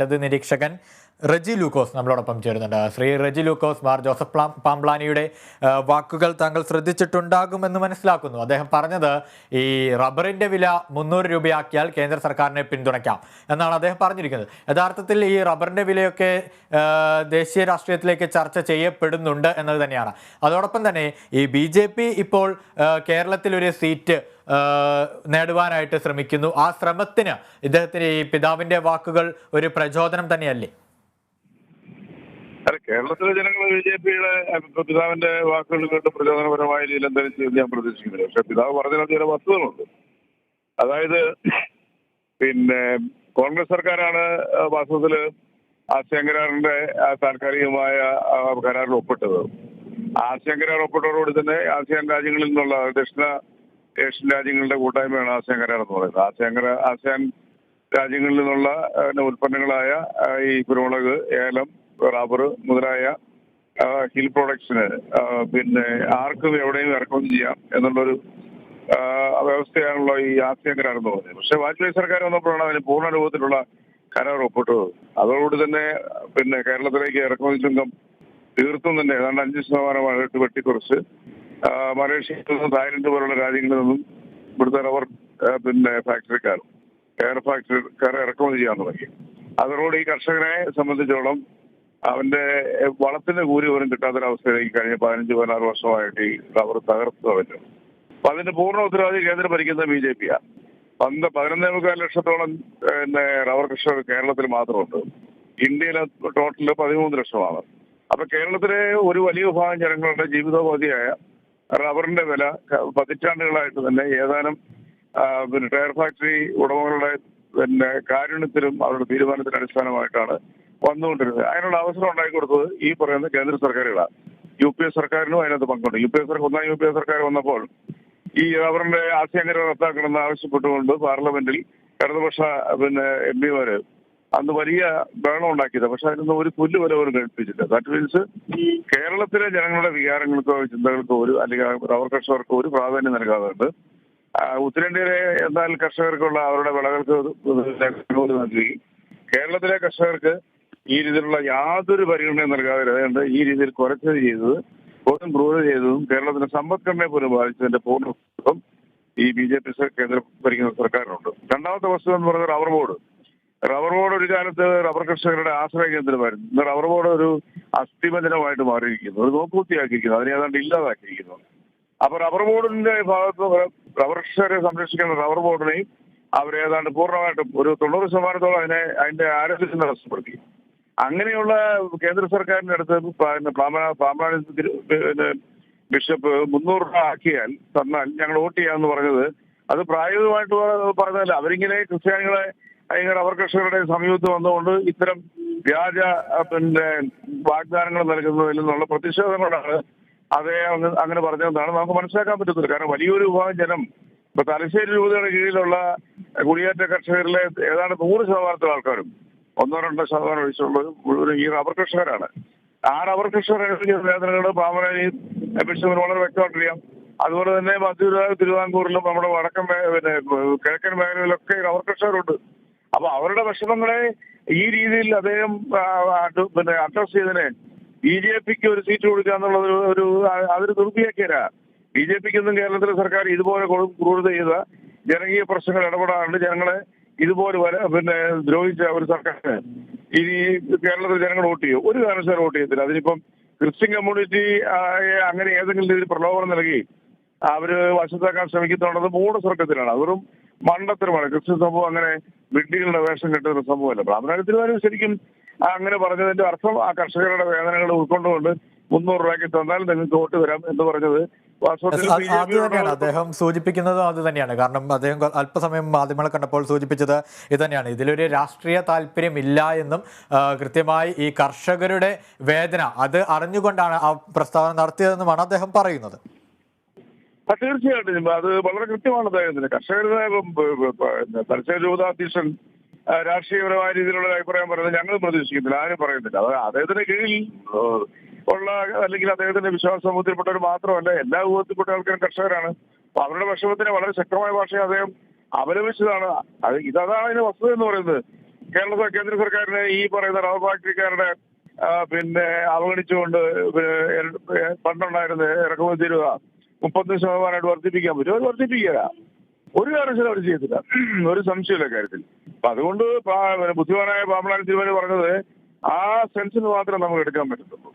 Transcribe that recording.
ഇടത് നിരീക്ഷകൻ റെജി ലൂക്കോസ് നമ്മളോടൊപ്പം ചേരുന്നുണ്ട്. ശ്രീ റെജി ലൂക്കോസ്, മാർ ജോസഫ് പാംബ്ലാനിയുടെ വാക്കുകൾ താങ്കൾ ശ്രദ്ധിച്ചിട്ടുണ്ടാകുമെന്ന് മനസ്സിലാക്കുന്നു. അദ്ദേഹം പറഞ്ഞത് ഈ റബ്ബറിന്റെ വില 300 രൂപയാക്കിയാൽ കേന്ദ്ര സർക്കാരിനെ പിന്തുണയ്ക്കാം എന്നാണ് അദ്ദേഹം പറഞ്ഞിരിക്കുന്നത്. യഥാർത്ഥത്തിൽ ഈ റബ്ബറിന്റെ വിലയൊക്കെ ദേശീയ രാഷ്ട്രീയത്തിലേക്ക് ചർച്ച ചെയ്യപ്പെടുന്നുണ്ട് എന്നത് തന്നെയാണ്. അതോടൊപ്പം തന്നെ ഈ BJP ഇപ്പോൾ കേരളത്തിൽ ഒരു സീറ്റ് നേടുവാനായിട്ട് ശ്രമിക്കുന്നു. ആ ശ്രമത്തിന് ഇദ്ദേഹത്തിന് ഈ പിതാവിന്റെ വാക്കുകൾ ഒരു പ്രചോദനം തന്നെയല്ലേ? അല്ല, കേരളത്തിലെ ജനങ്ങൾ BJPയുടെ പിതാവിന്റെ വാക്കുകൾ കേട്ട് പ്രചോദനപരമായ രീതിയിൽ എന്തായാലും ചെയ്ത് ഞാൻ പ്രതീക്ഷിക്കുന്നില്ല. പക്ഷെ പിതാവ് പറഞ്ഞതിന് ചില വസ്തുതകളുണ്ട്. അതായത് കോൺഗ്രസ് സർക്കാരാണ് വാസ്തവത്തില് ആസിയാൻ കരാറിന്റെ താൽക്കാലികമായ കരാറിൽ ഒപ്പിട്ടത്. ആസിയാൻ കരാർ ഒപ്പിട്ടതോടുകൂടി തന്നെ ആസിയാൻ രാജ്യങ്ങളിൽ നിന്നുള്ള ദക്ഷിണ ഏഷ്യൻ രാജ്യങ്ങളുടെ കൂട്ടായ്മയാണ് ആസിയാൻ കരാർ എന്ന് പറയുന്നത്. ആസിയാൻ രാജ്യങ്ങളിൽ നിന്നുള്ള ഉൽപ്പന്നങ്ങളായ ഈ കുരുമുളക്, ഏലം, റബ്ബർ മുതലായ ഹിൽ പ്രൊഡക്ട്സിന് ആർക്കും എവിടെയും ഇറക്കുമതി ചെയ്യാം എന്നുള്ളൊരു വ്യവസ്ഥയാണല്ലോ ഈ ആസിയാൻ കരാർ എന്ന് പറയുന്നത്. പക്ഷെ വാജ്പേയി സർക്കാർ വന്നപ്പോഴാണ് അതിന് പൂർണ്ണ രൂപത്തിലുള്ള കരാർ ഒപ്പിട്ടത്. അതോടുകൂടി തന്നെ കേരളത്തിലേക്ക് ഇറക്കുമതി ചുങ്കം തീർത്തും തന്നെ ഏതാണ്ട് 5% വെട്ടിക്കുറച്ച് മലേഷ്യയിൽ നിന്നും തായ്ലൻഡ് പോലുള്ള രാജ്യങ്ങളിൽ നിന്നും ഇവിടുത്തെ റബ്ബർ ഫാക്ടറിക്കാർ ഇറക്കുമതി ചെയ്യാൻ തുടങ്ങി. അതോടുകൂടി ഈ കർഷകനെ സംബന്ധിച്ചോളം അവന്റെ വളത്തിന് കൂലി പോലും കിട്ടാത്തൊരവസ്ഥയിലേക്ക് കഴിഞ്ഞ 15-16 വർഷമായിട്ട് ഈ റബ്ബർ തകർത്ത് കളഞ്ഞു. അപ്പൊ അതിന്റെ പൂർണ്ണ ഉത്തരവാദി കേന്ദ്രം ഭരിക്കുന്ന BJP-യാണ്. 11.25 ലക്ഷത്തോളം റബ്ബർ കർഷകർ കേരളത്തിൽ മാത്രമുണ്ട്. ഇന്ത്യയിലെ ടോട്ടല് 13 ലക്ഷമാണ്. അപ്പൊ കേരളത്തിലെ ഒരു വലിയ വിഭാഗം ജനങ്ങളുടെ ജീവിതോപാധിയായ റബ്ബറിന്റെ വില പതിറ്റാണ്ടുകളായിട്ട് തന്നെ ഏതാനും ടയർ ഫാക്ടറി ഉടമകളുടെ കാരുണ്യത്തിലും അവരുടെ തീരുമാനത്തിന്റെ അടിസ്ഥാനമായിട്ടാണ് വന്നുകൊണ്ടിരുന്നത്. അതിനുള്ള അവസരം ഉണ്ടാക്കി കൊടുത്തത് ഈ പറയുന്ന കേന്ദ്ര സർക്കാരുകളാണ്. UPA സർക്കാരിനും അതിനകത്ത് പങ്കുണ്ട്. ഒന്നാം UPA സർക്കാർ വന്നപ്പോൾ ഈ റബ്ബറിന്റെ ആസിയാൻ കരാർ റദ്ദാക്കണമെന്ന് ആവശ്യപ്പെട്ടുകൊണ്ട് പാർലമെന്റിൽ ഇടതുപക്ഷ MP-മാര് അന്ന് വലിയ ബഹളം ഉണ്ടാക്കിയത്. പക്ഷെ അതിനൊന്നും ഒരു പുല്ല് വില പോലും കേൾപ്പിച്ചില്ല. ദാറ്റ് മീൻസ് കേരളത്തിലെ ജനങ്ങളുടെ വികാരങ്ങൾക്കോ ചിന്തകൾക്കോ അല്ലെങ്കിൽ റബ്ബർ കർഷകർക്കോ ഒരു പ്രാധാന്യം നൽകാതെ ഉത്തരേന്ത്യയിലെ എന്നാൽ കർഷകർക്കുള്ള അവരുടെ വിളകൾക്ക് നൽകി കേരളത്തിലെ കർഷകർക്ക് ഈ രീതിയിലുള്ള യാതൊരു പരിഗണനയും നൽകാതെ അതുകൊണ്ട് ഈ രീതിയിൽ കുറച്ചത് ചെയ്തത് പോലും ക്രൂരത ചെയ്തതും കേരളത്തിന്റെ സമ്പദ്ഘടനയെ പോലും ബാധിച്ചതിന്റെ പൂർണ്ണ ഈ BJP കേന്ദ്രം ഭരിക്കുന്ന സർക്കാരിനുണ്ട്. രണ്ടാമത്തെ വസ്തുത എന്ന് പറയുന്നത് റബ്ബർ ബോർഡ് ഒരു കാലത്ത് റബ്ബർ കർഷകരുടെ ആശ്രയ കേന്ദ്രമായിരുന്നു. ഇന്ന് റബ്ബർ ബോർഡ് ഒരു അസ്ഥിബന്ധനമായിട്ട് മാറിയിരിക്കുന്നു, ഒരു നോക്കുകുത്തിയാക്കിയിരിക്കുന്നു, അതിനെ ഏതാണ്ട് ഇല്ലാതാക്കിയിരിക്കുന്നു. അപ്പൊ റബ്ബർ ബോർഡിന്റെ ഭാഗത്ത് റബ്ബർ കർഷകരെ സംരക്ഷിക്കുന്ന റബ്ബർ ബോർഡിനെയും അവരേതാണ്ട് പൂർണ്ണമായിട്ടും ഒരു 90% അതിന്റെ ആരോഗ്യത്തിന് നഷ്ടപ്പെടുത്തി. അങ്ങനെയുള്ള കേന്ദ്ര സർക്കാരിന്റെ അടുത്ത് പാമ്പ്ലാനി ബിഷപ്പ് 300 രൂപ ആക്കിയാൽ തന്നാൽ ഞങ്ങൾ വോട്ട് ചെയ്യാമെന്ന് പറഞ്ഞത് അത് പ്രായോഗികമായിട്ട് പറഞ്ഞതല്ല. അവരിങ്ങനെ ക്രിസ്ത്യാനികളെ റബ്ബർ കർഷകരുടെ സമീപത്ത് വന്നുകൊണ്ട് ഇത്തരം വ്യാജ വാഗ്ദാനങ്ങൾ നൽകുന്നതിൽ നിന്നുള്ള പ്രതിഷേധം കൊണ്ടാണ് അതേ അങ്ങനെ പറഞ്ഞതെന്നാണ് നമുക്ക് മനസ്സിലാക്കാൻ പറ്റത്തില്ല. കാരണം വലിയൊരു വിഭാഗം ജനം ഇപ്പൊ തലശ്ശേരി രൂപതയുടെ കീഴിലുള്ള കുടിയേറ്റ കർഷകരിലെ ഏതാണ്ട് 100% ആൾക്കാരും 1-2% ഒഴിച്ചുള്ളത് മുഴുവൻ ഈ റബ്ബർ കർഷകരാണ്. ആ റബ്ബർ കർഷകരുടെ വേദനകൾ പാമ്പനാനി ബിഷപ്പിന് വളരെ വ്യക്തമായിട്ടറിയാം. അതുപോലെ തന്നെ തിരുവിതാംകൂറിലും നമ്മുടെ വടക്കൻ കിഴക്കൻ മേഖലയിലൊക്കെ റബ്ബർ കർഷകരുണ്ട്. അപ്പൊ അവരുടെ വിഷമങ്ങളെ ഈ രീതിയിൽ അദ്ദേഹം അഡ്രസ് ചെയ്തതിനെ BJP-ക്ക് ഒരു സീറ്റ് കൊടുക്കുക എന്നുള്ളത് അതൊരു ദുർവ്യാഖ്യാനാ. BJP-ക്കൊന്നും കേരളത്തിലെ സർക്കാർ ഇതുപോലെ ക്രൂരത ചെയ്ത ജനകീയ പ്രശ്നങ്ങൾ ഇടപെടാറുണ്ട്. ജനങ്ങളെ ഇതുപോലെ ദ്രോഹിച്ച ഒരു സർക്കാരിന് ഇനി കേരളത്തിൽ ജനങ്ങൾ വോട്ട് ചെയ്യും? ഒരു കാരണവശാലും വോട്ട് ചെയ്യത്തില്ല. അതിനിപ്പം ക്രിസ്ത്യൻ കമ്മ്യൂണിറ്റി അങ്ങനെ ഏതെങ്കിലും രീതിയിൽ പ്രലോഭനം നൽകി അവര് വശത്താക്കാൻ ശ്രമിക്കുന്നുള്ളത് മൂഢസ്വർഗത്തിലാണ്. അതൊരു മണ്ടത്തരമാണ്. ക്രിസ്ത്യൻ സമൂഹം അങ്ങനെ വിഡ്ഢികളുടെ വേഷം കെട്ടുന്ന സംഭവമല്ല. ബ്രാഹ്മണത്തിനും ശരിക്കും അങ്ങനെ പറഞ്ഞതിന്റെ അർത്ഥം ആ കർഷകരുടെ വേദനകൾ ഉൾക്കൊണ്ടുകൊണ്ട് 300 രൂപയ്ക്ക് തന്നാൽ നിങ്ങൾക്ക് വോട്ട് വരാം എന്ന് പറഞ്ഞത് അത് തന്നെയാണ് അദ്ദേഹം സൂചിപ്പിക്കുന്നതും അത് തന്നെയാണ്. കാരണം അദ്ദേഹം അല്പസമയം മാധ്യമങ്ങളെ കണ്ടപ്പോൾ സൂചിപ്പിച്ചത് ഇത് തന്നെയാണ്. ഇതിലൊരു രാഷ്ട്രീയ താല്പര്യം ഇല്ല എന്നും കൃത്യമായി ഈ കർഷകരുടെ വേദന അത് അറിഞ്ഞുകൊണ്ടാണ് ആ പ്രസ്താവന നടത്തിയതെന്നുമാണ് അദ്ദേഹം പറയുന്നത്. തീർച്ചയായിട്ടും അത് വളരെ കൃത്യമാണ് അദ്ദേഹത്തിന്. കർഷകരുടെ തലശ്ശേരി രൂപതാധ്യക്ഷൻ രാഷ്ട്രീയപരമായ രീതിയിലുള്ള അഭിപ്രായം പറയുന്നത് ഞങ്ങൾ പ്രതീക്ഷിക്കുന്നില്ല, ആരും പറയുന്നില്ല. അത് അദ്ദേഹത്തിന്റെ കീഴിൽ ഉള്ള അല്ലെങ്കിൽ അദ്ദേഹത്തിന്റെ വിശ്വാസ സമൂഹത്തിൽപ്പെട്ടവർ മാത്രമല്ല, എല്ലാ വിഭാഗത്തിൽപ്പെട്ട ആൾക്കാരും കർഷകരാണ്. അപ്പൊ അവരുടെ വിഷമത്തിന് വളരെ ശക്തമായ ഭാഷയെ അദ്ദേഹം അപലപിച്ചതാണ്. അതാണ് അതിന്റെ വസ്തുത എന്ന് പറയുന്നത്. കേന്ദ്ര സർക്കാരിന് ഈ പറയുന്ന റബ്ബർ ഫാക്ടറിക്കാരുടെ പിന്നെ അവഗണിച്ചുകൊണ്ട് പണ്ടുണ്ടായിരുന്ന ഇറക്കുമതി തീരുവ 35% വർദ്ധിപ്പിക്കാൻ പറ്റും. അത് വർദ്ധിപ്പിക്കുക ഒരു കാരണവശാലും അവർ ചെയ്യത്തില്ല, ഒരു സംശയമില്ല കാര്യത്തിൽ. അപ്പൊ അതുകൊണ്ട് ബുദ്ധിമാനായ പാമ്പളാനി തിരുമേനി പറഞ്ഞത് ആ സെൻസിന് മാത്രം നമുക്ക് എടുക്കാൻ പറ്റത്തുള്ളൂ.